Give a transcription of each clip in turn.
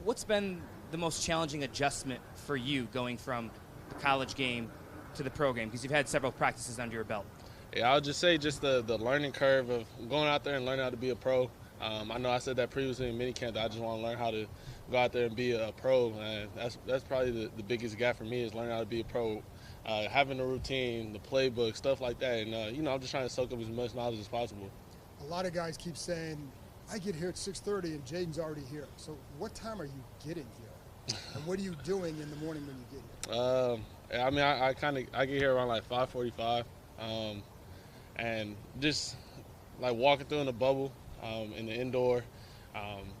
What's been the most challenging adjustment for you going from the college game to the pro game? Because you've had several practices under your belt. Yeah, I would just say just the learning curve of going out there and learning how to be a pro. I know I said that previously in minicamp that I just want to learn how to go out there and be a pro. And that's probably the biggest gap for me is learning how to be a pro. Having a routine, the playbook, stuff like that. And, I'm just trying to soak up as much knowledge as possible. A lot of guys keep saying, I get here at 6:30 and Jayden's already here. So what time are you getting here? And what are you doing in the morning when you get here? I get here around like 5:45. And just like walking through in the bubble, in the indoor,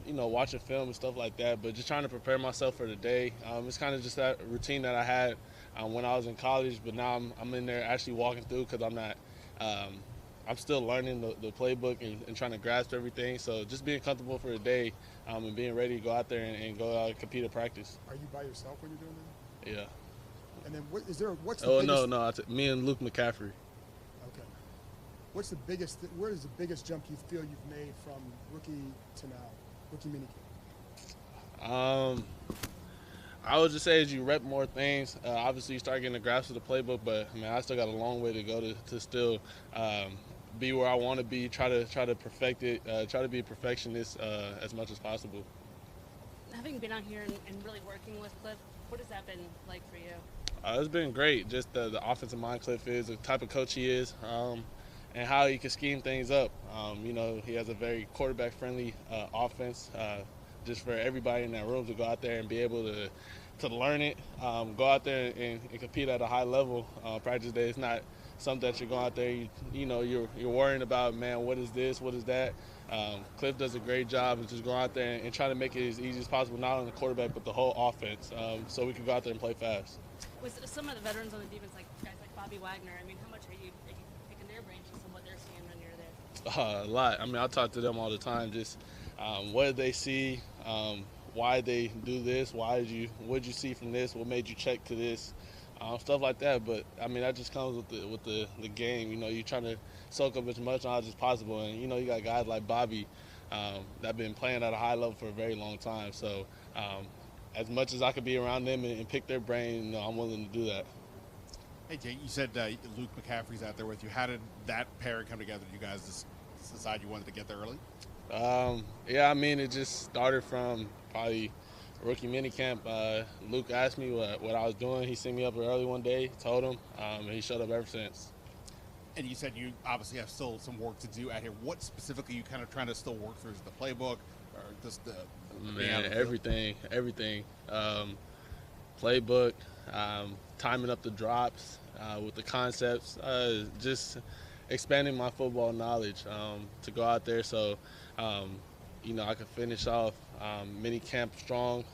watching film and stuff like that, but just trying to prepare myself for the day. It's kind of just that routine that I had when I was in college, but now I'm in there actually walking through because I'm still learning the playbook and trying to grasp everything. So just being comfortable for the day and being ready to go out there and go out and compete at practice. Are you by yourself when you're doing that? Yeah. And then what's the biggest? No, me and Luke McCaffrey. Okay. Where is the biggest jump you feel you've made from rookie to now, rookie minicamp? I would just say as you rep more things, obviously you start getting a grasp of the playbook, but I still got a long way to go to still be where I want to be, try to perfect it, try to be a perfectionist as much as possible. Having been out here and really working with Cliff, what has that been like for you? It's been great, just the offensive mind Cliff is, the type of coach he is, and how he can scheme things up. He has a very quarterback-friendly offense, just for everybody in that room to go out there and be able to learn it, go out there and compete at a high level. Practice day is not something that you're going out there, you're worrying about, man, what is this, what is that. Cliff does a great job of just going out there and trying to make it as easy as possible, not only the quarterback, but the whole offense, so we can go out there and play fast. With some of the veterans on the defense, like guys like Bobby Wagner, how much are you picking their brains just on what they're seeing when you're there? A lot. I talk to them all the time, just what did they see, why they do this, what did you see from this, what made you check to this, stuff like that. But that just comes with the game. You're trying to soak up as much knowledge as possible, and you got guys like Bobby that have been playing at a high level for a very long time. So as much as I could be around them and pick their brain, I'm willing to do that. Hey Jay, you said Luke McCaffrey's out there with you. How did that pairing come together? Did you guys just decide you wanted to get there early? It just started from probably rookie minicamp. Luke asked me what I was doing. He sent me up early one day, told him, and he showed up ever since. And you said you obviously have still some work to do out here. What specifically are you kind of trying to still work through? Is it the playbook or just the everything. Playbook, timing up the drops with the concepts, just expanding my football knowledge to go out there so I can finish off mini camp strong,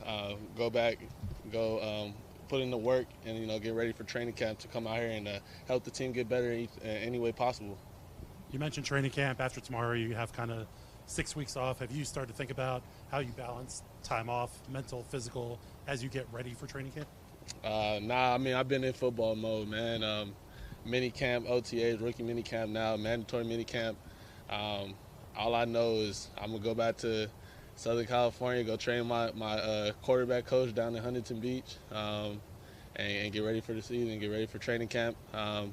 put in the work and get ready for training camp to come out here and help the team get better in any way possible. You mentioned training camp. After tomorrow you have kind of 6 weeks off. Have you started to think about how you balance time off, mental, physical, as you get ready for training camp? I've been in football mode, man. Mini camp, OTAs, rookie mini camp now, mandatory mini camp. All I know is I'm gonna go back to Southern California, go train my quarterback coach down in Huntington Beach, and get ready for the season, get ready for training camp, and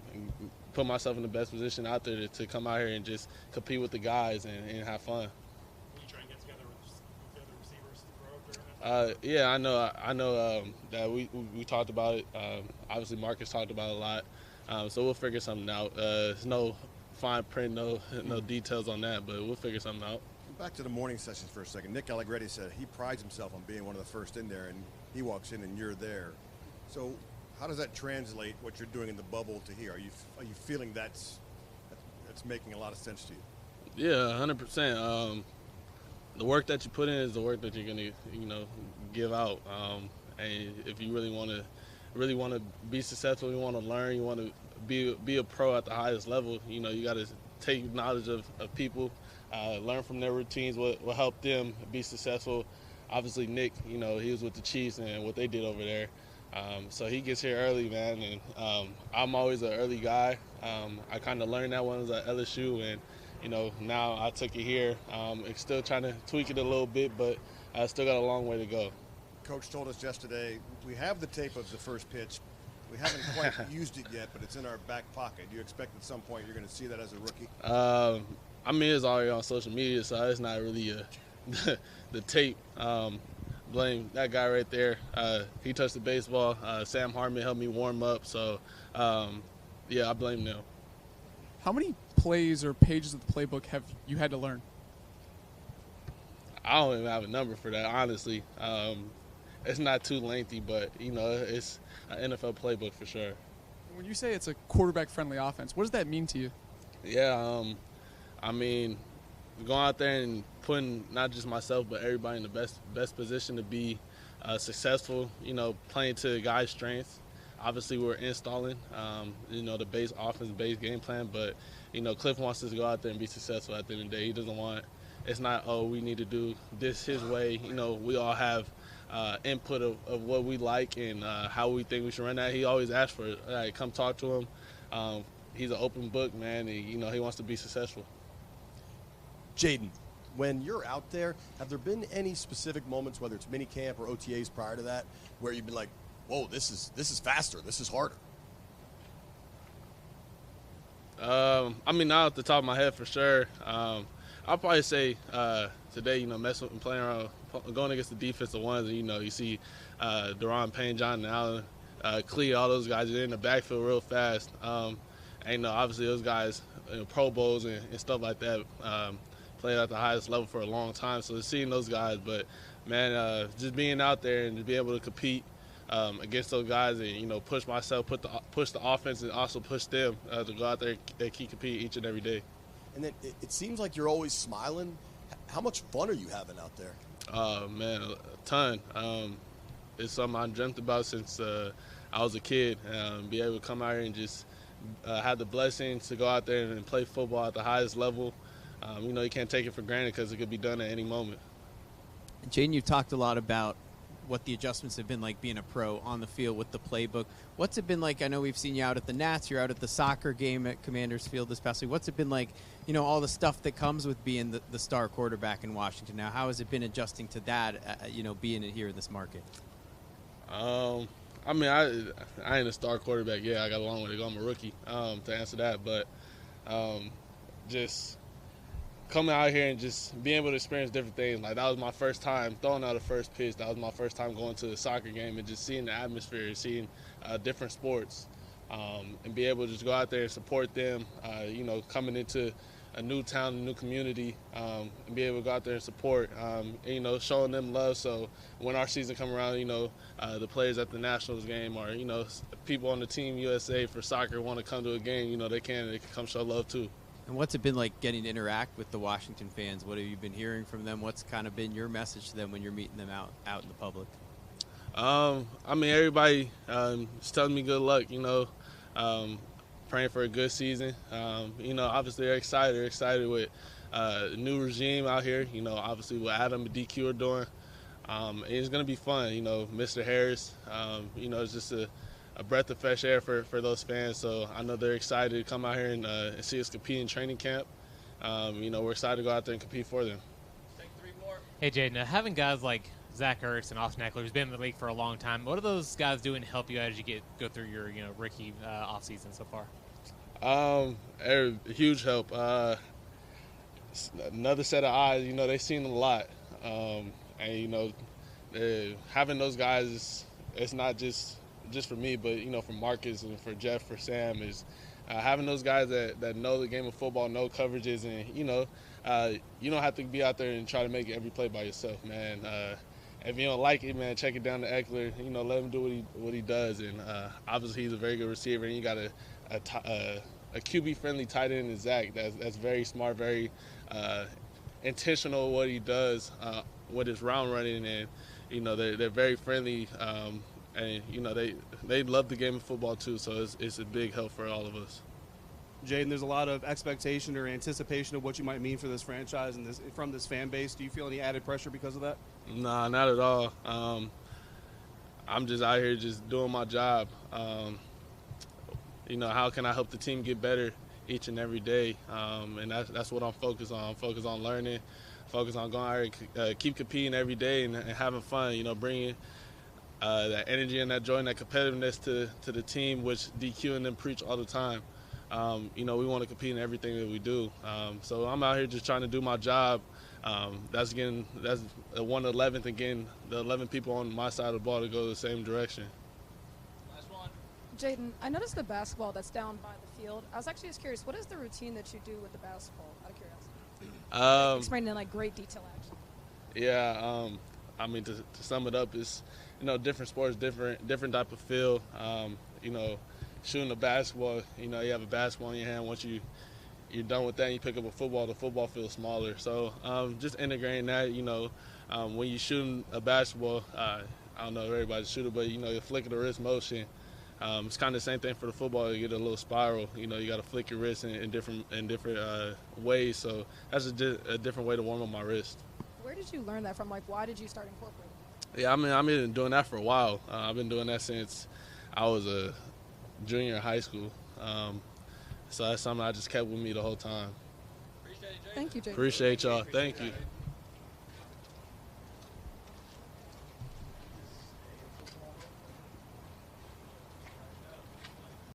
put myself in the best position out there to come out here and just compete with the guys and have fun. Will you try and get together with the other receivers to throw up there? Yeah, I know that we talked about it. Obviously, Marcus talked about it a lot. So we'll figure something out. There's no fine print, no details on that, but we'll figure something out. Back to the morning sessions for a second. Nick Allegretti said he prides himself on being one of the first in there, and he walks in and you're there. So how does that translate what you're doing in the bubble to here? Are you feeling that's making a lot of sense to you? Yeah, 100%. The work that you put in is the work that you're gonna give out. And if you really want to be successful, you want to learn, you want to be a pro at the highest level, you got to take knowledge of people, learn from their routines, what will help them be successful. Obviously, Nick, he was with the Chiefs and what they did over there. So he gets here early, man, and I'm always an early guy. I kind of learned that when I was at LSU, and now I took it here. Still trying to tweak it a little bit, but I still got a long way to go. Coach told us yesterday, we have the tape of the first pitch. We haven't quite used it yet, but it's in our back pocket. Do you expect at some point you're going to see that as a rookie? I mean, it's already on social media, so it's not really the tape. Blame that guy right there. He touched the baseball. Sam Hartman helped me warm up, so yeah, I blame them. How many plays or pages of the playbook have you had to learn? I don't even have a number for that, honestly. It's not too lengthy, but, you know, it's an NFL playbook for sure. When you say it's a quarterback-friendly offense, what does that mean to you? Yeah, I mean, going out there and putting not just myself but everybody in the best position to be successful, you know, playing to the guys' strengths. Obviously, we're installing, you know, the base offense, base game plan, but, you know, Cliff wants us to go out there and be successful at the end of the day. He doesn't want – it's not, oh, we need to do this his way. You know, we all have input of what we like and how we think we should run that. He always asks for it. Like, come talk to him. He's an open book, man, and, you know, he wants to be successful. Jayden, when you're out there, have there been any specific moments, whether it's minicamp or OTAs prior to that, where you've been like, whoa, this is faster, this is harder? I mean, not off the top of my head for sure. I'll probably say today, you know, messing and playing around, going against the defensive ones, and, you know, you see Deron Payne, John Allen, Clee, all those guys are in the backfield real fast. And, you know, obviously those guys, you know, Pro Bowls and stuff like that, played at the highest level for a long time. So seeing those guys, but, man, just being out there and to be able to compete against those guys and, you know, push myself, push the offense and also push them to go out there and keep competing each and every day. And then it seems like you're always smiling. How much fun are you having out there? Man, a ton. It's something I dreamt about since I was a kid. Be able to come out here and just have the blessing to go out there and play football at the highest level. You know, you can't take it for granted because it could be done at any moment. Jayden, you've talked a lot about what the adjustments have been like being a pro on the field with the playbook. What's it been like? I know we've seen you out at the Nats. You're out at the soccer game at Commanders Field this past week. What's it been like, you know, all the stuff that comes with being the star quarterback in Washington now? How has it been adjusting to that, you know, being here in this market? I mean, I ain't a star quarterback. Yeah, I got a long way to go. I'm a rookie to answer that. But just coming out here and just being able to experience different things. Like, that was my first time throwing out a first pitch. That was my first time going to a soccer game and just seeing the atmosphere, seeing different sports, and be able to just go out there and support them, you know, coming into a new town, a new community, and be able to go out there and support, and, you know, showing them love. So when our season come around, you know, the players at the Nationals game or, you know, people on the Team USA for soccer want to come to a game, you know, they can come show love too. And what's it been like getting to interact with the Washington fans? What have you been hearing from them? What's kind of been your message to them when you're meeting them out in the public? I mean, everybody is telling me good luck, you know, praying for a good season. You know, obviously they're excited. They're excited with the new regime out here, you know, obviously what Adam and DQ are doing. And it's going to be fun, you know, Mr. Harris, you know, it's just a breath of fresh air for those fans. So I know they're excited to come out here and see us compete in training camp. You know, we're excited to go out there and compete for them. Hey, Jayden, having guys like Zach Ertz and Austin Eckler, who's been in the league for a long time, what are those guys doing to help you as you go through your, you know, rookie offseason so far? A huge help. Another set of eyes, you know, they've seen a lot. And, you know, having those guys, it's not just for me, but, you know, for Marcus and for Jeff, for Sam, is having those guys that know the game of football, know coverages, and, you know, you don't have to be out there and try to make every play by yourself, man. If you don't like it, man, check it down to Eckler. You know, let him do what he does. And obviously he's a very good receiver, and you got a QB-friendly tight end in Zach that's very smart, very intentional what he does with his route running, and, you know, they're very friendly. And, you know, they love the game of football too, so it's a big help for all of us. Jayden, there's a lot of expectation or anticipation of what you might mean for this franchise and from this fan base. Do you feel any added pressure because of that? Nah, not at all. I'm just out here just doing my job. You know, how can I help the team get better each and every day? And that's what I'm focused on. I'm focused on learning, focus on going out and keep competing every day and having fun. You know, bringing that energy and that joy and that competitiveness to the team, which DQ and them preach all the time. You know, we want to compete in everything that we do. So I'm out here just trying to do my job. That's the 1/11th and getting the 11 people on my side of the ball to go the same direction. Jayden, I noticed the basketball that's down by the field. I was actually just curious, what is the routine that you do with the basketball, out of curiosity? Explain in like great detail, actually. Yeah, I mean, to sum it up, is, you know, different sports, different type of feel. You know, shooting a basketball, you know, you have a basketball in your hand. Once you're done with that and you pick up a football, the football feels smaller. So just integrating that, you know, when you're shooting a basketball, I don't know if everybody's a shooter, but, you know, you flick of the wrist motion. It's kind of the same thing for the football. You get a little spiral. You know, you got to flick your wrist in different ways. So that's a different way to warm up my wrist. Where did you learn that from? Like, why did you start incorporating that? Yeah, I mean, I've been doing that for a while. I've been doing that since I was a junior in high school. So that's something I just kept with me the whole time. Thank you, Jayden. Appreciate y'all. Thank you.